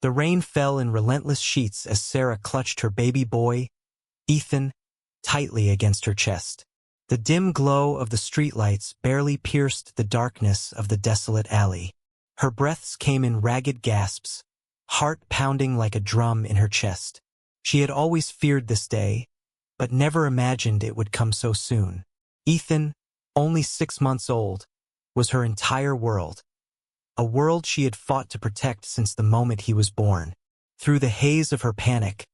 The rain fell in relentless sheets as Sarah clutched her baby boy, Ethan, tightly against her chest. The dim glow of the streetlights barely pierced the darkness of the desolate alley. Her breaths came in ragged gasps, heart pounding like a drum in her chest. She had always feared this day, but never imagined it would come so soon. Ethan, only 6 months old, was her entire world. A world she had fought to protect since the moment he was born. Through the haze of her panic,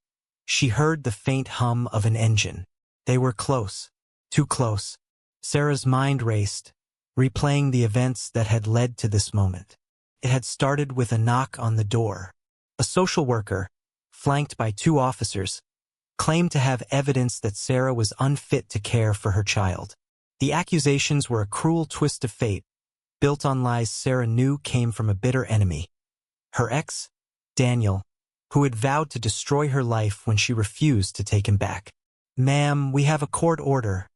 she heard the faint hum of an engine. They were close, too close. Sarah's mind raced, replaying the events that had led to this moment. It had started with a knock on the door. A social worker, flanked by 2 officers, claimed to have evidence that Sarah was unfit to care for her child. The accusations were a cruel twist of fate, built on lies Sarah knew came from a bitter enemy. Her ex, Daniel, who had vowed to destroy her life when she refused to take him back. "Ma'am, we have a court order,"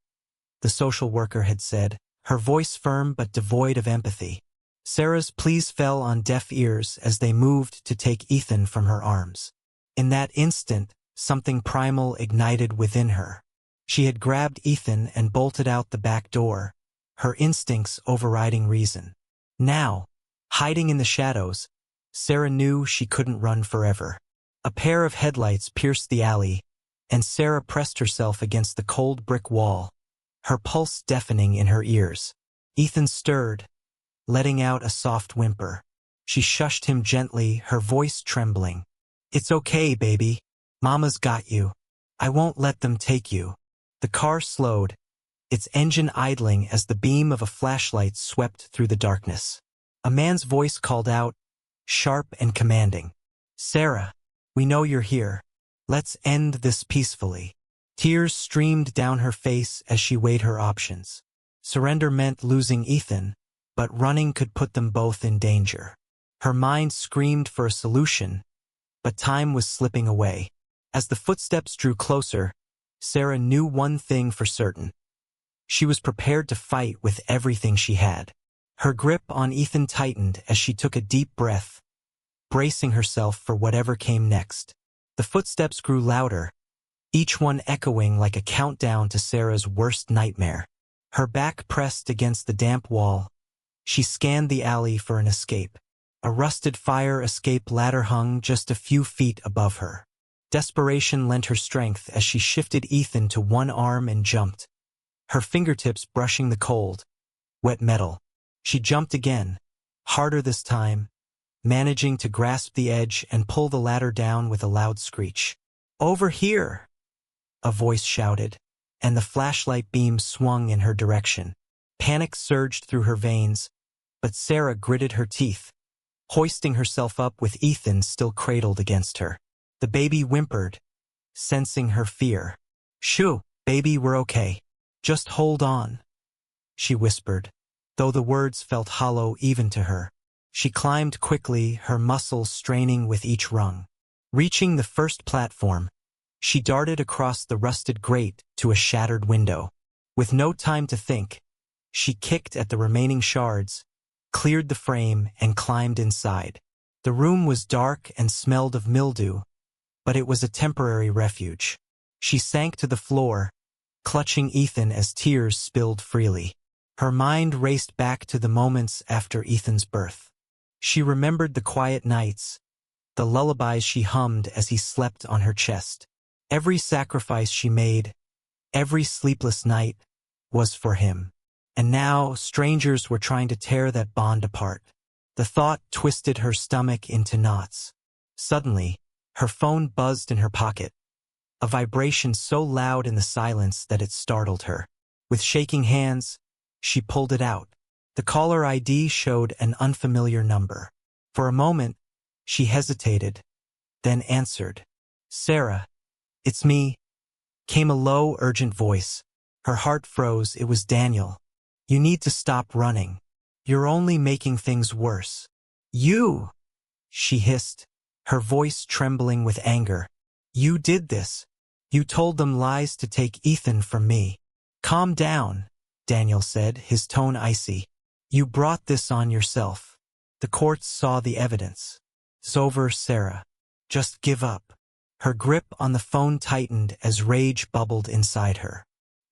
the social worker had said, her voice firm but devoid of empathy. Sarah's pleas fell on deaf ears as they moved to take Ethan from her arms. In that instant, something primal ignited within her. She had grabbed Ethan and bolted out the back door, her instincts overriding reason. Now, hiding in the shadows, Sarah knew she couldn't run forever. A pair of headlights pierced the alley, and Sarah pressed herself against the cold brick wall, her pulse deafening in her ears. Ethan stirred, letting out a soft whimper. She shushed him gently, her voice trembling. "It's okay, baby. Mama's got you. I won't let them take you." The car slowed, its engine idling as the beam of a flashlight swept through the darkness. A man's voice called out, sharp and commanding. "Sarah, we know you're here. Let's end this peacefully." Tears streamed down her face as she weighed her options. Surrender meant losing Ethan, but running could put them both in danger. Her mind screamed for a solution, but time was slipping away. As the footsteps drew closer, Sarah knew one thing for certain. She was prepared to fight with everything she had. Her grip on Ethan tightened as she took a deep breath, bracing herself for whatever came next. The footsteps grew louder, each one echoing like a countdown to Sarah's worst nightmare. Her back pressed against the damp wall, she scanned the alley for an escape. A rusted fire escape ladder hung just a few feet above her. Desperation lent her strength as she shifted Ethan to one arm and jumped, her fingertips brushing the cold, wet metal. She jumped again, harder this time, managing to grasp the edge and pull the ladder down with a loud screech. "Over here!" a voice shouted, and the flashlight beam swung in her direction. Panic surged through her veins, but Sarah gritted her teeth, hoisting herself up with Ethan still cradled against her. The baby whimpered, sensing her fear. "Shoo, baby, we're okay. Just hold on," she whispered, though the words felt hollow even to her. She climbed quickly, her muscles straining with each rung. Reaching the first platform, she darted across the rusted grate to a shattered window. With no time to think, she kicked at the remaining shards, cleared the frame, and climbed inside. The room was dark and smelled of mildew, but it was a temporary refuge. She sank to the floor, clutching Ethan as tears spilled freely. Her mind raced back to the moments after Ethan's birth. She remembered the quiet nights, the lullabies she hummed as he slept on her chest. Every sacrifice she made, every sleepless night, was for him. And now strangers were trying to tear that bond apart. The thought twisted her stomach into knots. Suddenly, her phone buzzed in her pocket, a vibration so loud in the silence that it startled her. With shaking hands, she pulled it out. The caller ID showed an unfamiliar number. For a moment, she hesitated, then answered. "Sarah, it's me," came a low, urgent voice. Her heart froze. It was Daniel. "You need to stop running. You're only making things worse." "You!" she hissed, her voice trembling with anger. "You did this. You told them lies to take Ethan from me." "Calm down," Daniel said, his tone icy. "You brought this on yourself. The courts saw the evidence." It's over, Sarah. Just give up. Her grip on the phone tightened as rage bubbled inside her.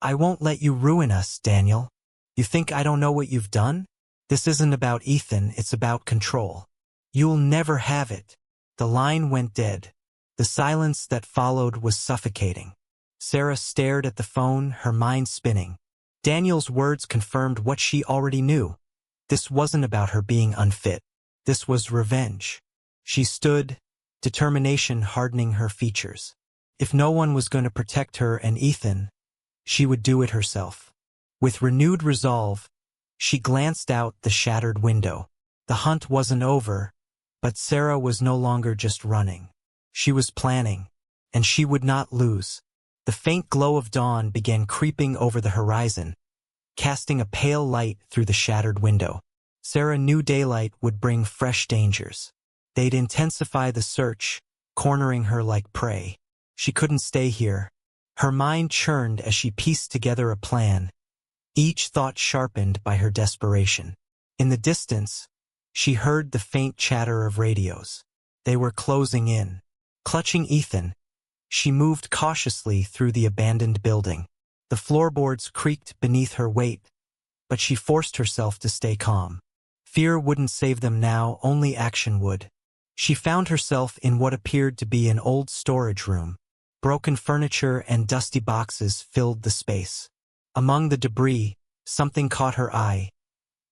I won't let you ruin us, Daniel. You think I don't know what you've done? This isn't about Ethan, it's about control. You'll never have it. The line went dead. The silence that followed was suffocating. Sarah stared at the phone, her mind spinning. Daniel's words confirmed what she already knew. This wasn't about her being unfit. This was revenge. She stood, determination hardening her features. If no one was going to protect her and Ethan, she would do it herself. With renewed resolve, she glanced out the shattered window. The hunt wasn't over, but Sarah was no longer just running. She was planning, and she would not lose. The faint glow of dawn began creeping over the horizon, casting a pale light through the shattered window. Sarah knew daylight would bring fresh dangers. They'd intensify the search, cornering her like prey. She couldn't stay here. Her mind churned as she pieced together a plan, each thought sharpened by her desperation. In the distance, she heard the faint chatter of radios. They were closing in. Clutching Ethan, she moved cautiously through the abandoned building. The floorboards creaked beneath her weight, but she forced herself to stay calm. Fear wouldn't save them now, only action would. She found herself in what appeared to be an old storage room. Broken furniture and dusty boxes filled the space. Among the debris, something caught her eye.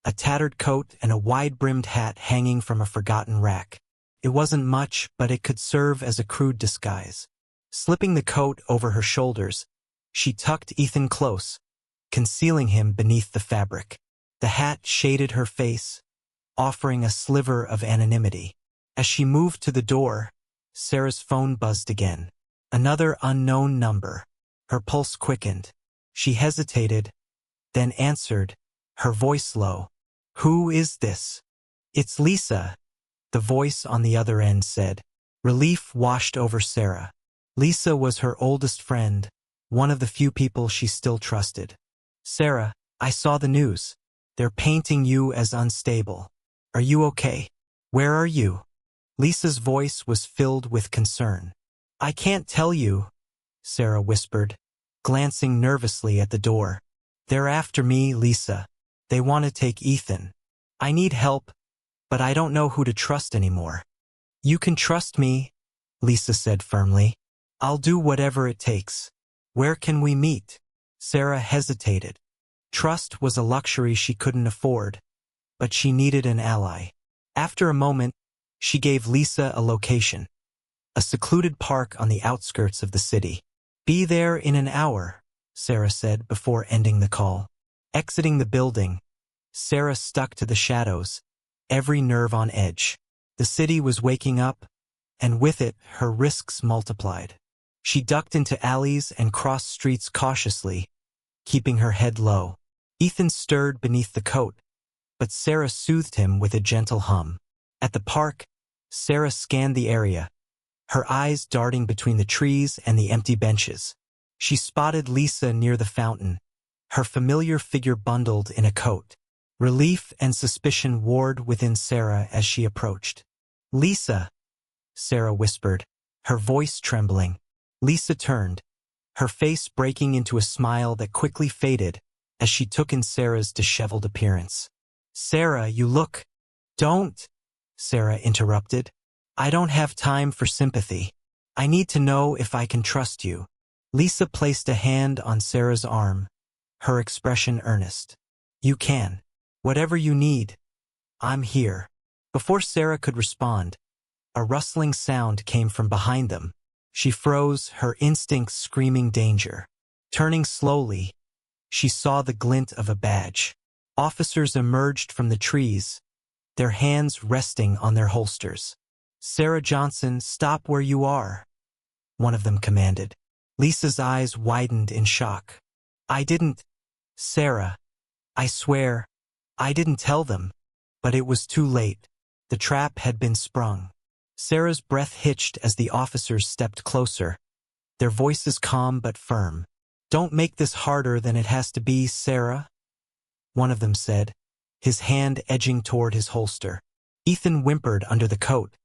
A tattered coat and a wide-brimmed hat hanging from a forgotten rack. It wasn't much, but it could serve as a crude disguise. Slipping the coat over her shoulders, she tucked Ethan close, concealing him beneath the fabric. The hat shaded her face, offering a sliver of anonymity. As she moved to the door, Sarah's phone buzzed again. Another unknown number. Her pulse quickened. She hesitated, then answered, her voice low. "Who is this?" "It's Lisa," the voice on the other end said. Relief washed over Sarah. Lisa was her oldest friend, one of the few people she still trusted. "Sarah, I saw the news. They're painting you as unstable. Are you okay? Where are you?" Lisa's voice was filled with concern. "I can't tell you," Sarah whispered, glancing nervously at the door. "They're after me, Lisa. They want to take Ethan. I need help, but I don't know who to trust anymore." "You can trust me," Lisa said firmly. "I'll do whatever it takes. Where can we meet?" Sarah hesitated. Trust was a luxury she couldn't afford, but she needed an ally. After a moment, she gave Lisa a location. A secluded park on the outskirts of the city. "Be there in an hour," Sarah said before ending the call. Exiting the building, Sarah stuck to the shadows, every nerve on edge. The city was waking up, and with it, her risks multiplied. She ducked into alleys and crossed streets cautiously, keeping her head low. Ethan stirred beneath the coat, but Sarah soothed him with a gentle hum. At the park, Sarah scanned the area, her eyes darting between the trees and the empty benches. She spotted Lisa near the fountain, her familiar figure bundled in a coat. Relief and suspicion warred within Sarah as she approached. "Lisa," Sarah whispered, her voice trembling. Lisa turned, her face breaking into a smile that quickly faded as she took in Sarah's disheveled appearance. "Sarah, you look—" "Don't," Sarah interrupted. "I don't have time for sympathy. I need to know if I can trust you." Lisa placed a hand on Sarah's arm, her expression earnest. "You can. Whatever you need, I'm here." Before Sarah could respond, a rustling sound came from behind them. She froze, her instincts screaming danger. Turning slowly, she saw the glint of a badge. Officers emerged from the trees, their hands resting on their holsters. "Sarah Johnson, stop where you are," one of them commanded. Lisa's eyes widened in shock. "I didn't— Sarah, I swear, I didn't tell them." But it was too late. The trap had been sprung. Sarah's breath hitched as the officers stepped closer, their voices calm but firm. "Don't make this harder than it has to be, Sarah," one of them said, his hand edging toward his holster. Ethan whimpered under the coat,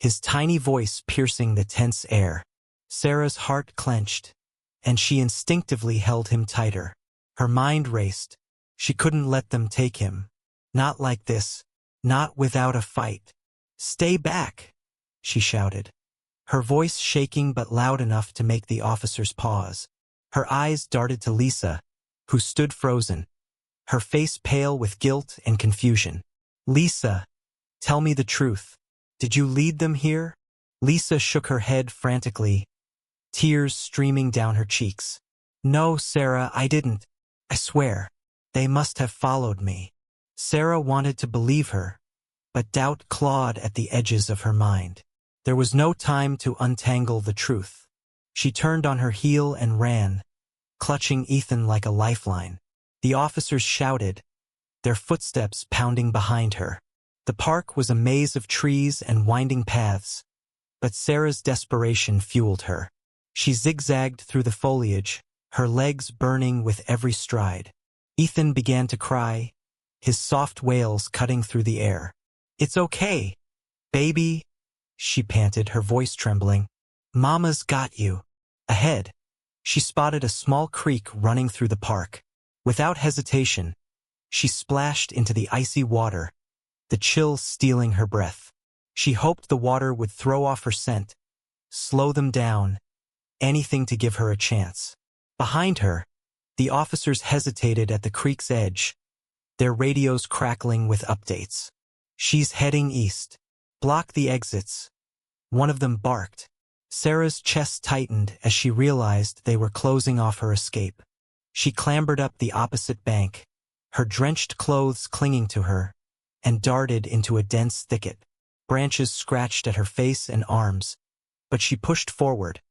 his tiny voice piercing the tense air. Sarah's heart clenched, and she instinctively held him tighter. Her mind raced. She couldn't let them take him. Not like this. Not without a fight. "Stay back," she shouted, her voice shaking but loud enough to make the officers pause. Her eyes darted to Lisa, who stood frozen, her face pale with guilt and confusion. "Lisa, tell me the truth. Did you lead them here?" Lisa shook her head frantically, tears streaming down her cheeks. "No, Sarah, I didn't. I swear. They must have followed me." Sarah wanted to believe her, but doubt clawed at the edges of her mind. There was no time to untangle the truth. She turned on her heel and ran, clutching Ethan like a lifeline. The officers shouted, their footsteps pounding behind her. The park was a maze of trees and winding paths, but Sarah's desperation fueled her. She zigzagged through the foliage, her legs burning with every stride. Ethan began to cry, his soft wails cutting through the air. "It's okay, baby," she panted, her voice trembling. "Mama's got you." Ahead, she spotted a small creek running through the park. Without hesitation, she splashed into the icy water, the chill stealing her breath. She hoped the water would throw off her scent, slow them down, anything to give her a chance. Behind her, the officers hesitated at the creek's edge, their radios crackling with updates. "She's heading east. Block the exits." One of them barked. Sarah's chest tightened as she realized they were closing off her escape. She clambered up the opposite bank, her drenched clothes clinging to her, and darted into a dense thicket. Branches scratched at her face and arms, but she pushed forward,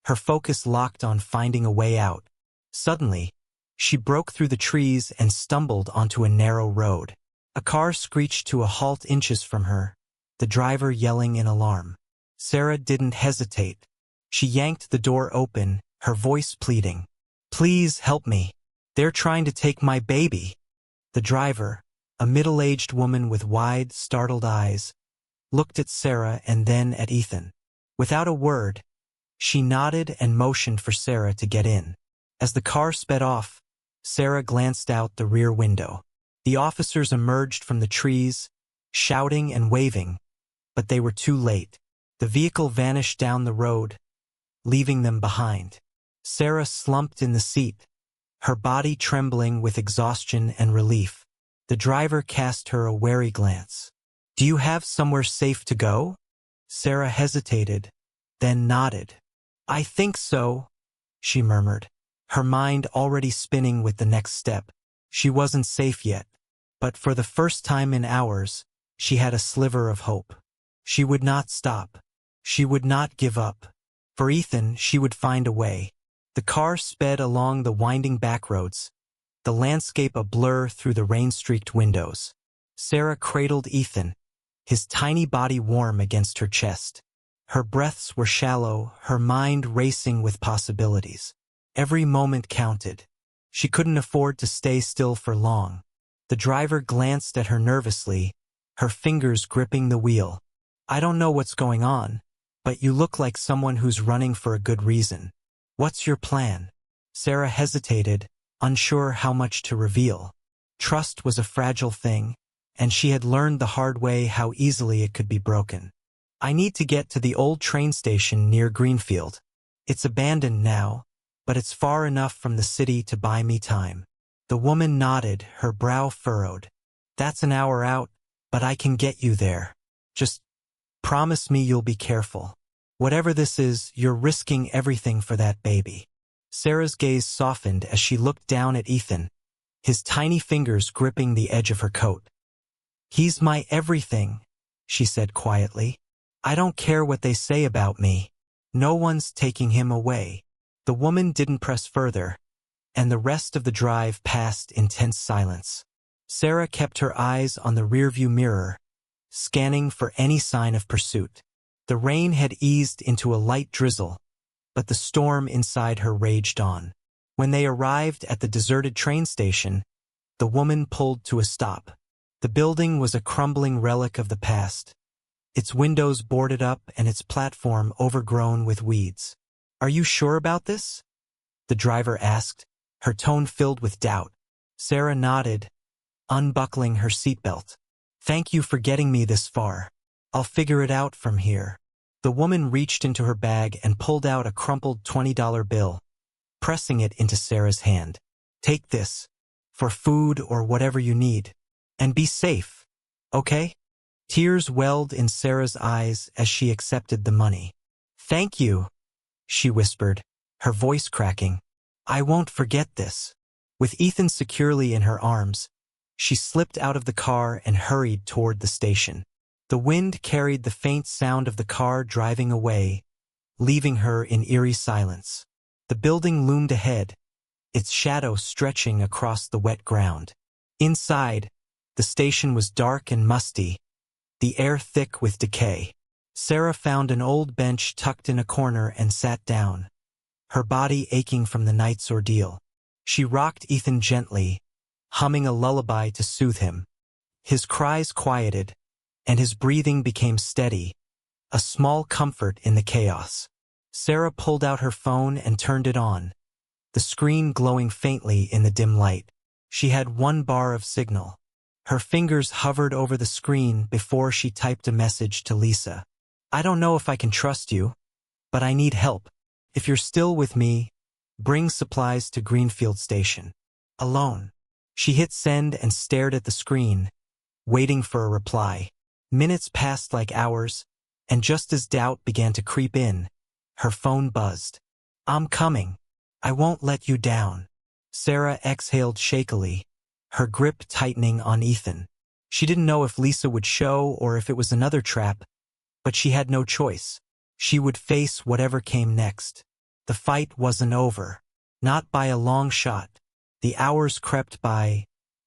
her focus locked on finding a way out. Suddenly, she broke through the trees and stumbled onto a narrow road. A car screeched to a halt inches from her, the driver yelling in alarm. Sarah didn't hesitate. She yanked the door open, her voice pleading. "Please help me. They're trying to take my baby." The driver, a middle-aged woman with wide, startled eyes, looked at Sarah and then at Ethan. Without a word, she nodded and motioned for Sarah to get in. As the car sped off, Sarah glanced out the rear window. The officers emerged from the trees, shouting and waving, but they were too late. The vehicle vanished down the road, leaving them behind. Sarah slumped in the seat, her body trembling with exhaustion and relief. The driver cast her a wary glance. "Do you have somewhere safe to go?" Sarah hesitated, then nodded. "I think so," she murmured, her mind already spinning with the next step. She wasn't safe yet, but for the first time in hours, she had a sliver of hope. She would not stop. She would not give up. For Ethan, she would find a way. The car sped along the winding backroads, the landscape a blur through the rain-streaked windows. Sarah cradled Ethan, his tiny body warm against her chest. Her breaths were shallow, her mind racing with possibilities. Every moment counted. She couldn't afford to stay still for long. The driver glanced at her nervously, her fingers gripping the wheel. "I don't know what's going on, but you look like someone who's running for a good reason. What's your plan?" Sarah hesitated, unsure how much to reveal. Trust was a fragile thing, and she had learned the hard way how easily it could be broken. "I need to get to the old train station near Greenfield. It's abandoned now, but it's far enough from the city to buy me time." The woman nodded, her brow furrowed. "That's an hour out, but I can get you there. Just promise me you'll be careful. Whatever this is, you're risking everything for that baby." Sarah's gaze softened as she looked down at Ethan, his tiny fingers gripping the edge of her coat. "He's my everything," she said quietly. "I don't care what they say about me. No one's taking him away." The woman didn't press further, and the rest of the drive passed in tense silence. Sarah kept her eyes on the rearview mirror, scanning for any sign of pursuit. The rain had eased into a light drizzle, but the storm inside her raged on. When they arrived at the deserted train station, the woman pulled to a stop. The building was a crumbling relic of the past, its windows boarded up and its platform overgrown with weeds. "Are you sure about this?" the driver asked, her tone filled with doubt. Sarah nodded, unbuckling her seatbelt. "Thank you for getting me this far. I'll figure it out from here." The woman reached into her bag and pulled out a crumpled $20 bill, pressing it into Sarah's hand. "Take this, for food or whatever you need. And be safe, okay?" Tears welled in Sarah's eyes as she accepted the money. "Thank you," she whispered, her voice cracking. "I won't forget this." With Ethan securely in her arms, she slipped out of the car and hurried toward the station. The wind carried the faint sound of the car driving away, leaving her in eerie silence. The building loomed ahead, its shadow stretching across the wet ground. Inside, the station was dark and musty, the air thick with decay. Sarah found an old bench tucked in a corner and sat down, her body aching from the night's ordeal. She rocked Ethan gently, humming a lullaby to soothe him. His cries quieted, and his breathing became steady, a small comfort in the chaos. Sarah pulled out her phone and turned it on, the screen glowing faintly in the dim light. She had one bar of signal. Her fingers hovered over the screen before she typed a message to Lisa. "I don't know if I can trust you, but I need help. If you're still with me, bring supplies to Greenfield Station. Alone." She hit send and stared at the screen, waiting for a reply. Minutes passed like hours, and just as doubt began to creep in, her phone buzzed. "I'm coming. I won't let you down." Sarah exhaled shakily, her grip tightening on Ethan. She didn't know if Lisa would show or if it was another trap, but she had no choice. She would face whatever came next. The fight wasn't over. Not by a long shot. The hours crept by,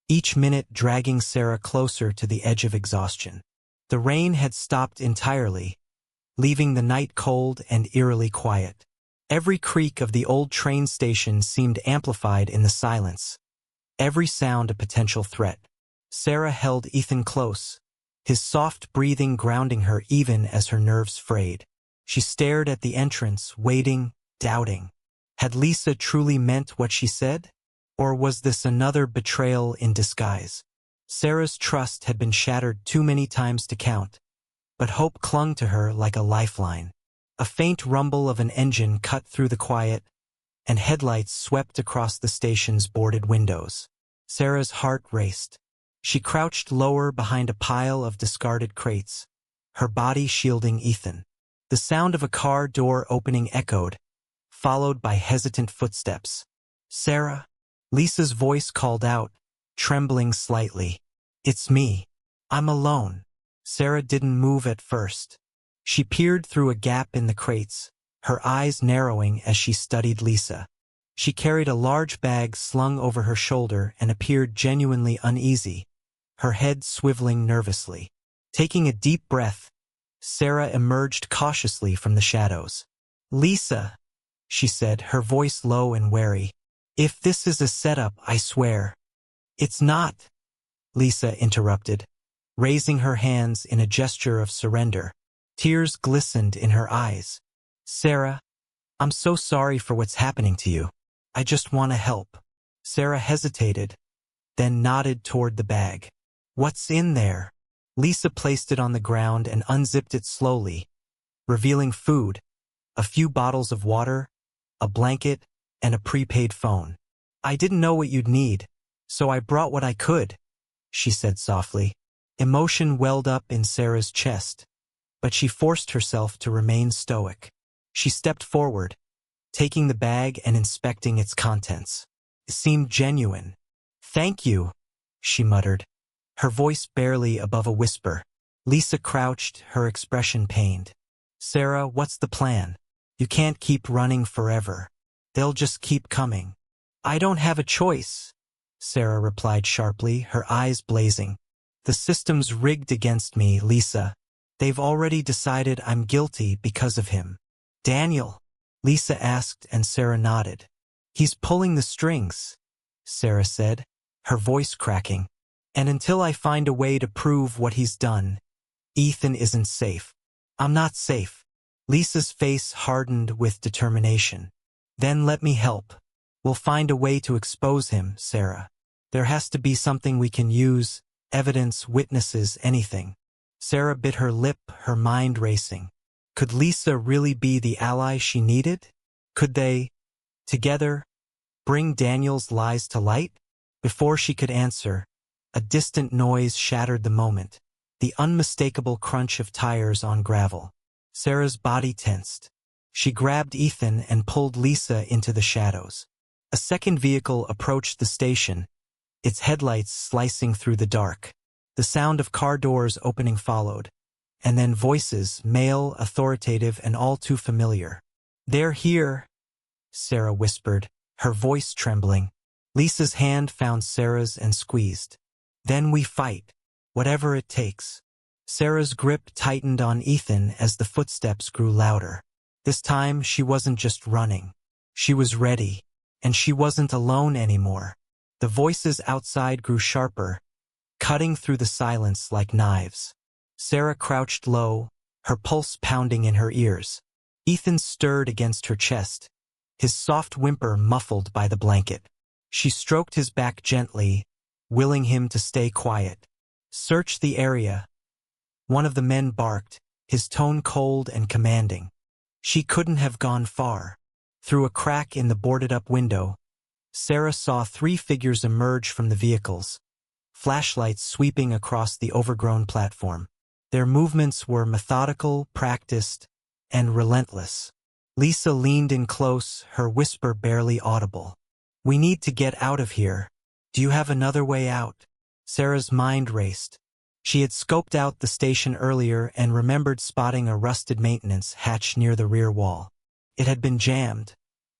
each minute dragging Sarah closer to the edge of exhaustion. The rain had stopped entirely, leaving the night cold and eerily quiet. Every creak of the old train station seemed amplified in the silence, every sound a potential threat. Sarah held Ethan close, his soft breathing grounding her even as her nerves frayed. She stared at the entrance, waiting, doubting. Had Lisa truly meant what she said? Or was this another betrayal in disguise? Sarah's trust had been shattered too many times to count, but hope clung to her like a lifeline. A faint rumble of an engine cut through the quiet, and headlights swept across the station's boarded windows. Sarah's heart raced. She crouched lower behind a pile of discarded crates, her body shielding Ethan. The sound of a car door opening echoed, followed by hesitant footsteps. "Sarah?" Lisa's voice called out, trembling slightly. "It's me. I'm alone." Sarah didn't move at first. She peered through a gap in the crates, her eyes narrowing as she studied Lisa. She carried a large bag slung over her shoulder and appeared genuinely uneasy, her head swiveling nervously. Taking a deep breath, Sarah emerged cautiously from the shadows. "Lisa," she said, her voice low and wary. "If this is a setup, I swear." "It's not," Lisa interrupted, raising her hands in a gesture of surrender. Tears glistened in her eyes. "Sarah, I'm so sorry for what's happening to you. I just want to help." Sarah hesitated, then nodded toward the bag. "What's in there?" Lisa placed it on the ground and unzipped it slowly, revealing food, a few bottles of water, a blanket, and a prepaid phone. "I didn't know what you'd need, so I brought what I could," she said softly. Emotion welled up in Sarah's chest, but she forced herself to remain stoic. She stepped forward, taking the bag and inspecting its contents. It seemed genuine. "Thank you," she muttered, her voice barely above a whisper. Lisa crouched, her expression pained. "Sarah, what's the plan? You can't keep running forever. They'll just keep coming." "I don't have a choice," Sarah replied sharply, her eyes blazing. "The system's rigged against me, Lisa. They've already decided I'm guilty because of him." "Daniel?" Lisa asked, and Sarah nodded. "He's pulling the strings," Sarah said, her voice cracking. "And until I find a way to prove what he's done, Ethan isn't safe. I'm not safe. Lisa's face hardened with determination. Then let me help. We'll find a way to expose him, Sarah. There has to be something we can use, evidence, witnesses, anything. Sarah bit her lip, her mind racing. Could Lisa really be the ally she needed? Could they, together, bring Daniel's lies to light? Before she could answer, a distant noise shattered the moment, the unmistakable crunch of tires on gravel. Sarah's body tensed. She grabbed Ethan and pulled Lisa into the shadows. A second vehicle approached the station, its headlights slicing through the dark. The sound of car doors opening followed, and then voices, male, authoritative, and all too familiar. "They're here," Sarah whispered, her voice trembling. Lisa's hand found Sarah's and squeezed. "Then we fight, whatever it takes." Sarah's grip tightened on Ethan as the footsteps grew louder. This time she wasn't just running. She was ready, and she wasn't alone anymore. The voices outside grew sharper, cutting through the silence like knives. Sarah crouched low, her pulse pounding in her ears. Ethan stirred against her chest, his soft whimper muffled by the blanket. She stroked his back gently, willing him to stay quiet. "Search the area." One of the men barked, his tone cold and commanding. She couldn't have gone far. Through a crack in the boarded-up window, Sarah saw 3 figures emerge from the vehicles, flashlights sweeping across the overgrown platform. Their movements were methodical, practiced, and relentless. Lisa leaned in close, her whisper barely audible. "We need to get out of here. Do you have another way out?" Sarah's mind raced. She had scoped out the station earlier and remembered spotting a rusted maintenance hatch near the rear wall. It had been jammed,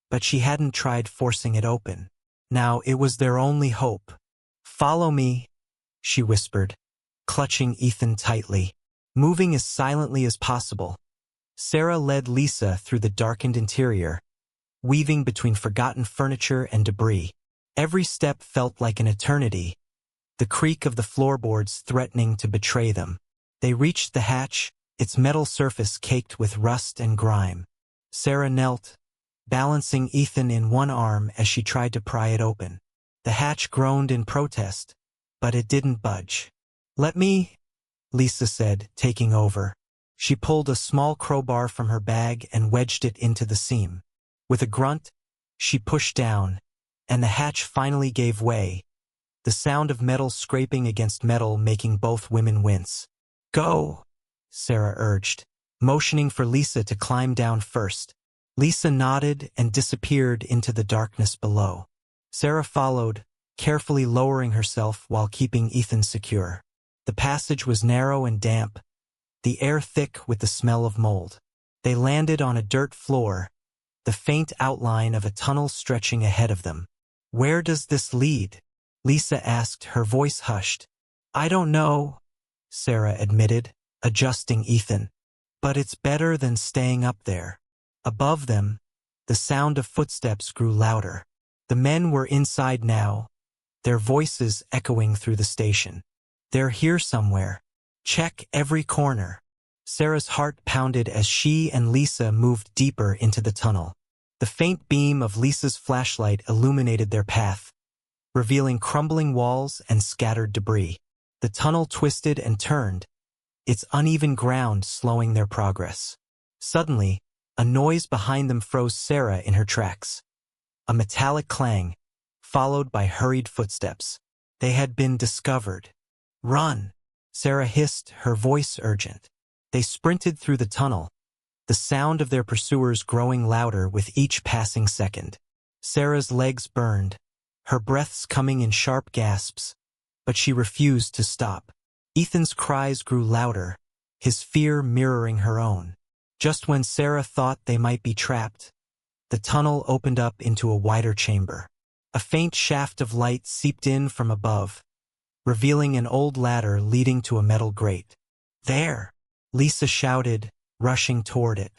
but she hadn't tried forcing it open. Now it was their only hope. "Follow me," she whispered, clutching Ethan tightly. Moving as silently as possible, Sarah led Lisa through the darkened interior, weaving between forgotten furniture and debris. Every step felt like an eternity, the creak of the floorboards threatening to betray them. They reached the hatch, its metal surface caked with rust and grime. Sarah knelt, balancing Ethan in one arm as she tried to pry it open. The hatch groaned in protest, but it didn't budge. "Let me," Lisa said, taking over. She pulled a small crowbar from her bag and wedged it into the seam. With a grunt, she pushed down, and the hatch finally gave way, the sound of metal scraping against metal making both women wince. "Go," Sarah urged, motioning for Lisa to climb down first. Lisa nodded and disappeared into the darkness below. Sarah followed, carefully lowering herself while keeping Ethan secure. The passage was narrow and damp, the air thick with the smell of mold. They landed on a dirt floor, the faint outline of a tunnel stretching ahead of them. "Where does this lead?" Lisa asked, her voice hushed. "I don't know," Sarah admitted, adjusting Ethan. "But it's better than staying up there." Above them, the sound of footsteps grew louder. The men were inside now, their voices echoing through the station. "They're here somewhere. Check every corner." Sarah's heart pounded as she and Lisa moved deeper into the tunnel. The faint beam of Lisa's flashlight illuminated their path, revealing crumbling walls and scattered debris. The tunnel twisted and turned, its uneven ground slowing their progress. Suddenly, a noise behind them froze Sarah in her tracks. A metallic clang, followed by hurried footsteps. They had been discovered. "Run!" Sarah hissed, her voice urgent. They sprinted through the tunnel, the sound of their pursuers growing louder with each passing second. Sarah's legs burned, her breaths coming in sharp gasps, but she refused to stop. Ethan's cries grew louder, his fear mirroring her own. Just when Sarah thought they might be trapped, the tunnel opened up into a wider chamber. A faint shaft of light seeped in from above, revealing an old ladder leading to a metal grate. "There!" Lisa shouted, rushing toward it.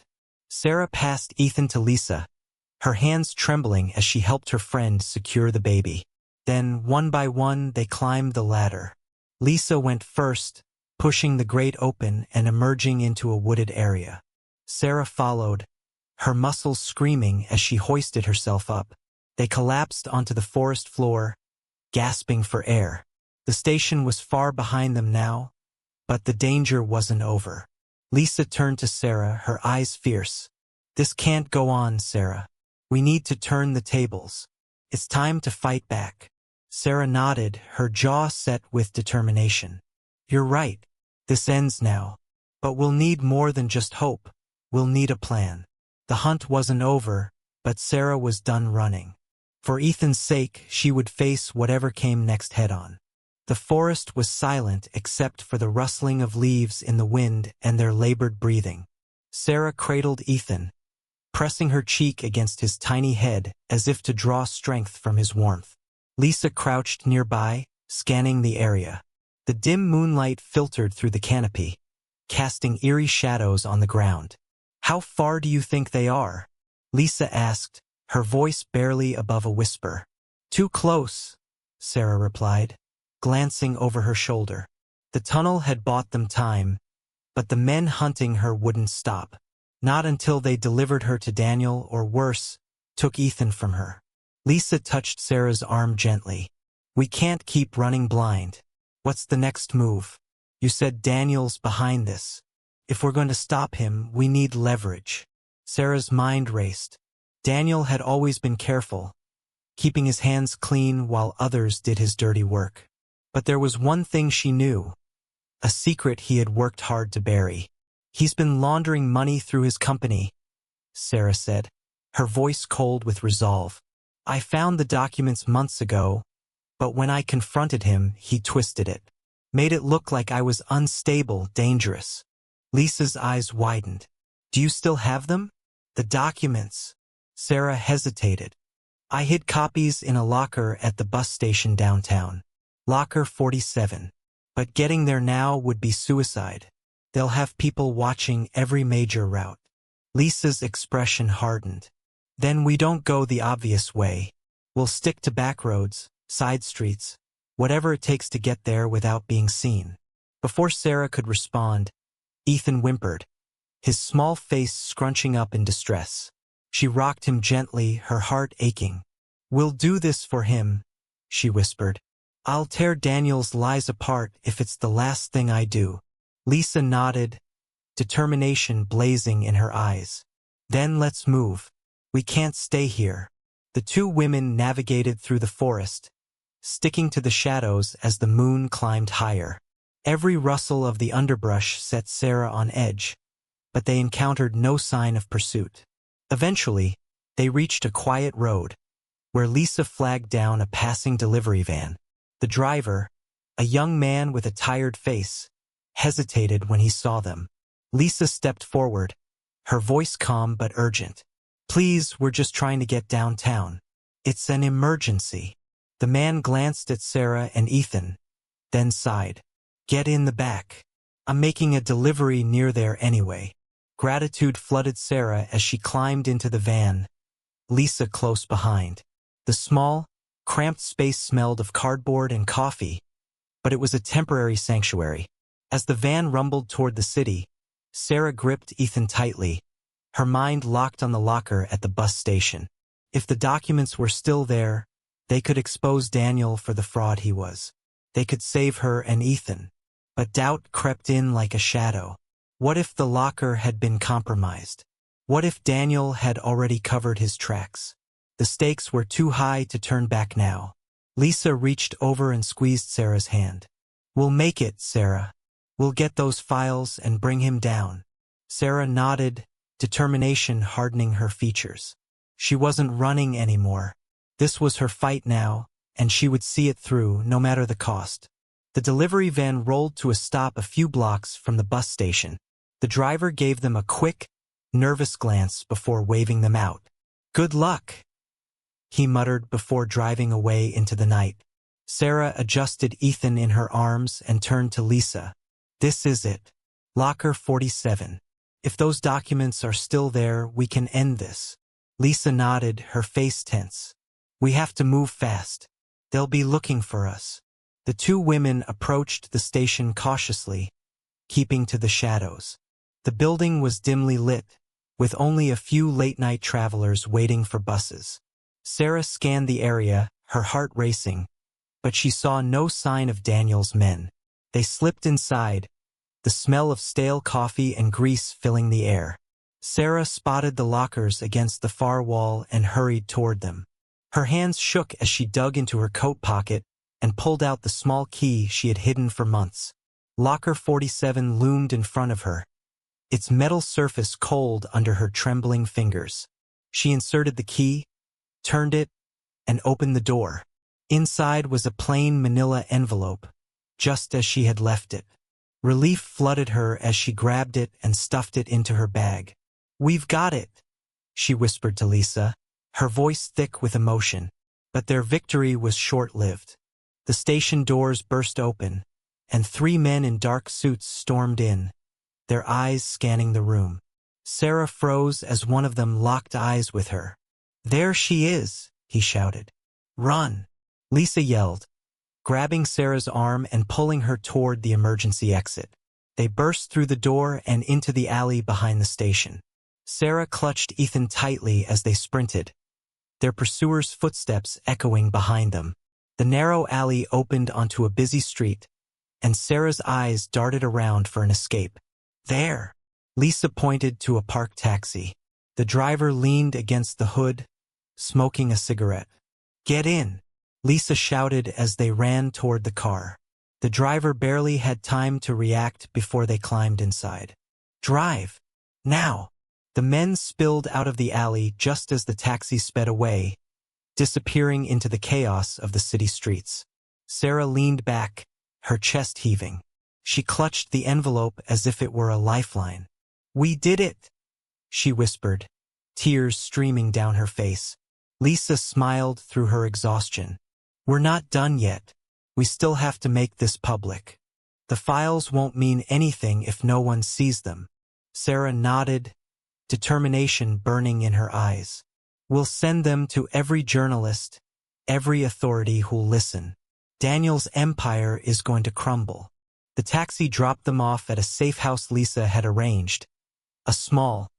Sarah passed Ethan to Lisa, her hands trembling as she helped her friend secure the baby. Then, one by one, they climbed the ladder. Lisa went first, pushing the grate open and emerging into a wooded area. Sarah followed, her muscles screaming as she hoisted herself up. They collapsed onto the forest floor, gasping for air. The station was far behind them now, but the danger wasn't over. Lisa turned to Sarah, her eyes fierce. "This can't go on, Sarah. We need to turn the tables. It's time to fight back." Sarah nodded, her jaw set with determination. "You're right. This ends now. But we'll need more than just hope. We'll need a plan." The hunt wasn't over, but Sarah was done running. For Ethan's sake, she would face whatever came next head-on. The forest was silent except for the rustling of leaves in the wind and their labored breathing. Sarah cradled Ethan, pressing her cheek against his tiny head as if to draw strength from his warmth. Lisa crouched nearby, scanning the area. The dim moonlight filtered through the canopy, casting eerie shadows on the ground. "How far do you think they are?" Lisa asked, her voice barely above a whisper. "Too close," Sarah replied, glancing over her shoulder. The tunnel had bought them time, but the men hunting her wouldn't stop. Not until they delivered her to Daniel, or worse, took Ethan from her. Lisa touched Sarah's arm gently. "We can't keep running blind. What's the next move? You said Daniel's behind this. If we're going to stop him, we need leverage." Sarah's mind raced. Daniel had always been careful, keeping his hands clean while others did his dirty work. But there was one thing she knew, a secret he had worked hard to bury. "He's been laundering money through his company," Sarah said, her voice cold with resolve. "I found the documents months ago, but when I confronted him, he twisted it. Made it look like I was unstable, dangerous." Lisa's eyes widened. "Do you still have them?" "The documents." Sarah hesitated. "I hid copies in a locker at the bus station downtown. Locker 47. But getting there now would be suicide. They'll have people watching every major route." Lisa's expression hardened. "Then we don't go the obvious way. We'll stick to back roads, side streets, whatever it takes to get there without being seen." Before Sarah could respond, Ethan whimpered, his small face scrunching up in distress. She rocked him gently, her heart aching. "We'll do this for him," she whispered. "I'll tear Daniel's lies apart if it's the last thing I do." Lisa nodded, determination blazing in her eyes. "Then let's move. We can't stay here." The two women navigated through the forest, sticking to the shadows as the moon climbed higher. Every rustle of the underbrush set Sarah on edge, but they encountered no sign of pursuit. Eventually, they reached a quiet road, where Lisa flagged down a passing delivery van. The driver, a young man with a tired face, hesitated when he saw them. Lisa stepped forward, her voice calm but urgent. "Please, we're just trying to get downtown. It's an emergency." The man glanced at Sarah and Ethan, then sighed. "Get in the back. I'm making a delivery near there anyway." Gratitude flooded Sarah as she climbed into the van, Lisa close behind. The small, cramped space smelled of cardboard and coffee, but it was a temporary sanctuary. As the van rumbled toward the city, Sarah gripped Ethan tightly, her mind locked on the locker at the bus station. If the documents were still there, they could expose Daniel for the fraud he was. They could save her and Ethan. But doubt crept in like a shadow. What if the locker had been compromised? What if Daniel had already covered his tracks? The stakes were too high to turn back now. Lisa reached over and squeezed Sarah's hand. "We'll make it, Sarah. We'll get those files and bring him down." Sarah nodded, determination hardening her features. She wasn't running anymore. This was her fight now, and she would see it through, no matter the cost. The delivery van rolled to a stop a few blocks from the bus station. The driver gave them a quick, nervous glance before waving them out. "Good luck," he muttered before driving away into the night. Sarah adjusted Ethan in her arms and turned to Lisa. "This is it. Locker 47. If those documents are still there, we can end this." Lisa nodded, her face tense. "We have to move fast. They'll be looking for us." The two women approached the station cautiously, keeping to the shadows. The building was dimly lit, with only a few late-night travelers waiting for buses. Sarah scanned the area, her heart racing, but she saw no sign of Daniel's men. They slipped inside, the smell of stale coffee and grease filling the air. Sarah spotted the lockers against the far wall and hurried toward them. Her hands shook as she dug into her coat pocket and pulled out the small key she had hidden for months. Locker 47 loomed in front of her, its metal surface cold under her trembling fingers. She inserted the key, turned it, and opened the door. Inside was a plain manila envelope, just as she had left it. Relief flooded her as she grabbed it and stuffed it into her bag. "We've got it," she whispered to Lisa, her voice thick with emotion. But their victory was short-lived. The station doors burst open, and 3 men in dark suits stormed in, their eyes scanning the room. Sarah froze as one of them locked eyes with her. "There she is," he shouted. "Run!" Lisa yelled, grabbing Sarah's arm and pulling her toward the emergency exit. They burst through the door and into the alley behind the station. Sarah clutched Ethan tightly as they sprinted, their pursuers' footsteps echoing behind them. The narrow alley opened onto a busy street, and Sarah's eyes darted around for an escape. "There!" Lisa pointed to a parked taxi. The driver leaned against the hood, smoking a cigarette. "Get in!" Lisa shouted as they ran toward the car. The driver barely had time to react before they climbed inside. "Drive! Now!" The men spilled out of the alley just as the taxi sped away, disappearing into the chaos of the city streets. Sarah leaned back, her chest heaving. She clutched the envelope as if it were a lifeline. "We did it!" she whispered, tears streaming down her face. Lisa smiled through her exhaustion. "We're not done yet. We still have to make this public. The files won't mean anything if no one sees them." Sarah nodded, determination burning in her eyes. "We'll send them to every journalist, every authority who'll listen. Daniel's empire is going to crumble." The taxi dropped them off at a safe house Lisa had arranged, a small,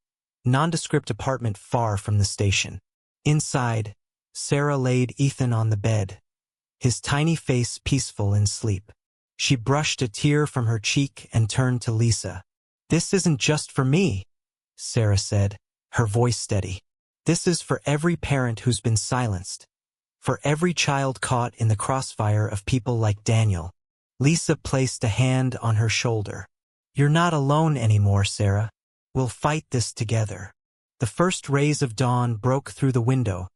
nondescript apartment far from the station. Inside, Sarah laid Ethan on the bed, his tiny face peaceful in sleep. She brushed a tear from her cheek and turned to Lisa. "This isn't just for me," Sarah said, her voice steady. "This is for every parent who's been silenced, for every child caught in the crossfire of people like Daniel." Lisa placed a hand on her shoulder. "You're not alone anymore, Sarah. We'll fight this together." The first rays of dawn broke through the window,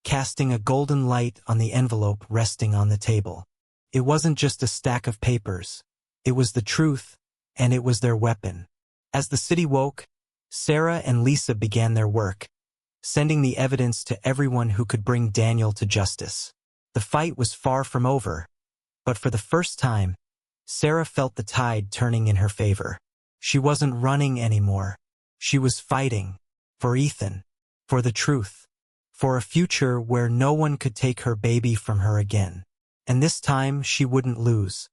casting a golden light on the envelope resting on the table. It wasn't just a stack of papers. It was the truth, and it was their weapon. As the city woke, Sarah and Lisa began their work, sending the evidence to everyone who could bring Daniel to justice. The fight was far from over, but for the first time, Sarah felt the tide turning in her favor. She wasn't running anymore. She was fighting. For Ethan. For the truth. For a future where no one could take her baby from her again. And this time she wouldn't lose.